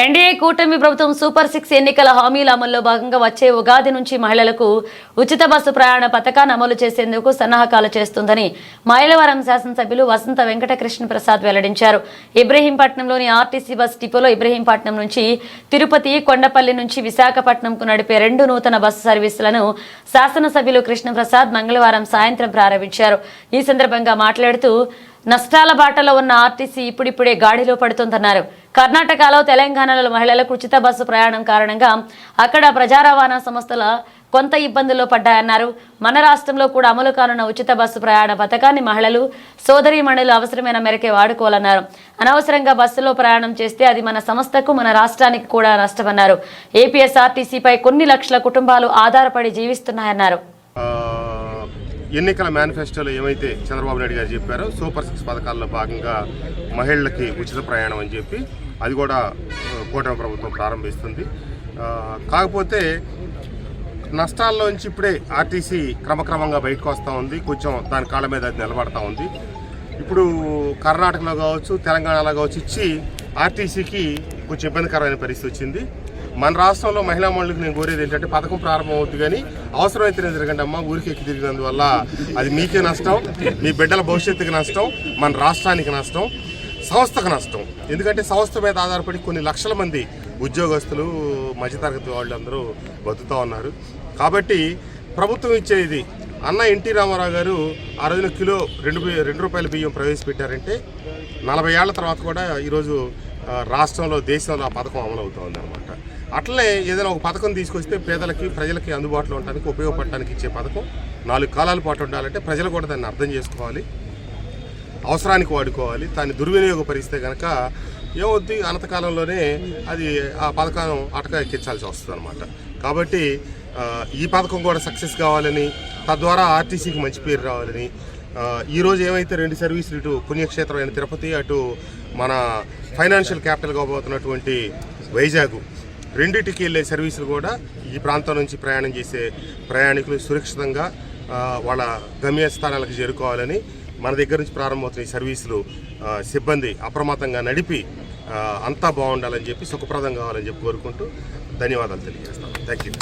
NDA కూటమి ప్రభుత్వం super 6 ఎన్నికల హామీల అమల్లో భాగంగా వచ్చే ఉగాది నుంచి మహిళలకు ఉచిత బస్సు ప్రయాణ పథకాన్ని అమలు చేసేందుకు సన్నాహకాలు చేస్తుందని మైలవరం శాసనసభ్యులు వసంత వెంకట కృష్ణ ప్రసాద్ వెల్లడించారు. ఇబ్రహీంపట్నంలోని ఆర్టీసీ బస్ డిపోలో ఇబ్రహీంపట్నం నుంచి తిరుపతి, కొండపల్లి నుంచి విశాఖపట్నంకు నడిపే 2 నూతన బస్సు సర్వీసులను శాసనసభ్యులు కృష్ణప్రసాద్ మంగళవారం సాయంత్రం ప్రారంభించారు. ఈ సందర్భంగా మాట్లాడుతూ నష్టాల బాటలో ఉన్న ఆర్టీసీ ఇప్పుడిప్పుడే గాడిలో పడుతోందన్నారు. కర్ణాటకలో, తెలంగాణలో మహిళలకు ఉచిత బస్సు ప్రయాణం కారణంగా అక్కడ ప్రజా రవాణా సంస్థల కొంత ఇబ్బందుల్లో పడ్డాయన్నారు. మన రాష్ట్రంలో కూడా అమలు కానున్న ఉచిత బస్సు ప్రయాణ పథకాన్ని మహిళలు, సోదరీమణులు అవసరమైన మేరకే వాడుకోవాలన్నారు. అనవసరంగా బస్సులో ప్రయాణం చేస్తే అది మన సంస్థకు, మన రాష్ట్రానికి కూడా నష్టమన్నారు. ఏపీఎస్ఆర్టీసీపై కొన్ని లక్షల కుటుంబాలు ఆధారపడి జీవిస్తున్నాయన్నారు. ఎన్నికల మేనిఫెస్టోలో ఏమైతే చంద్రబాబు నాయుడు గారు చెప్పారో సూపర్ 6 పథకాల్లో భాగంగా మహిళలకి ఉచిత ప్రయాణం అని చెప్పి అది కూడా కూటమి ప్రభుత్వం ప్రారంభిస్తుంది. కాకపోతే నష్టాల్లోంచి ఇప్పుడే ఆర్టీసీ క్రమక్రమంగా బయటకు వస్తూ ఉంది. కొంచెం దాని కాళ్ళ మీద అది నిలబడతా ఉంది. ఇప్పుడు కర్ణాటకలో కావచ్చు, తెలంగాణలో కావచ్చు ఇచ్చి ఆర్టీసీకి కొంచెం ఇబ్బందికరమైన పరిస్థితి వచ్చింది. మన రాష్ట్రంలో మహిళా మండలికి నేను కోరేది ఏంటంటే పథకం ప్రారంభం అవుతుంది, కానీ అవసరమైతేనే తిరగండి అమ్మ. ఊరికి ఎక్కి తిరిగినందువల్ల అది మీకే నష్టం, మీ బిడ్డల భవిష్యత్తుకి నష్టం, మన రాష్ట్రానికి నష్టం, సంస్థకు నష్టం. ఎందుకంటే సంస్థ మీద ఆధారపడి కొన్ని లక్షల మంది ఉద్యోగస్తులు, మధ్యతరగతి వాళ్ళందరూ బతుకుతూ ఉన్నారు. కాబట్టి ప్రభుత్వం ఇచ్చేది అన్న ఎన్టీ రామారావు గారు ఆ రోజున కిలో 2 రూపాయల బియ్యం ప్రవేశపెట్టారంటే 40 ఏళ్ల తర్వాత కూడా ఈరోజు రాష్ట్రంలో, దేశంలో ఆ పథకం అమలు అవుతుంది అనమాట. అట్లనే ఏదైనా ఒక పథకం తీసుకొస్తే పేదలకి, ప్రజలకి అందుబాటులో ఉండడానికి, ఉపయోగపడటానికి ఇచ్చే పథకం 4 కాలాల పాటు ఉండాలంటే ప్రజలు కూడా దాన్ని అర్థం చేసుకోవాలి, అవసరానికి వాడుకోవాలి. దాన్ని దుర్వినియోగపరిస్తే కనుక ఏమవుద్ది, అనంతకాలంలోనే అది ఆ పథకం అటక ఎక్కించాల్సి వస్తుంది అనమాట. కాబట్టి ఈ పథకం కూడా సక్సెస్ కావాలని, తద్వారా ఆర్టీసీకి మంచి పేరు రావాలని, ఈరోజు ఏమైతే 2 సర్వీసులు ఇటు పుణ్యక్షేత్రమైన తిరుపతి, అటు మన ఫైనాన్షియల్ క్యాపిటల్ కాబోతున్నటువంటి వైజాగ్, రెండింటికి వెళ్ళే సర్వీసులు కూడా ఈ ప్రాంతం నుంచి ప్రయాణం చేసే ప్రయాణికులు సురక్షితంగా వాళ్ళ గమ్యస్థానాలకు చేరుకోవాలని, మన దగ్గర నుంచి ప్రారంభమవుతున్న ఈ సర్వీసులు సిబ్బంది అప్రమత్తంగా నడిపి అంతా బాగుండాలని చెప్పి, సుఖప్రదం కావాలని చెప్పి కోరుకుంటూ ధన్యవాదాలు తెలియజేస్తాను. Thank you.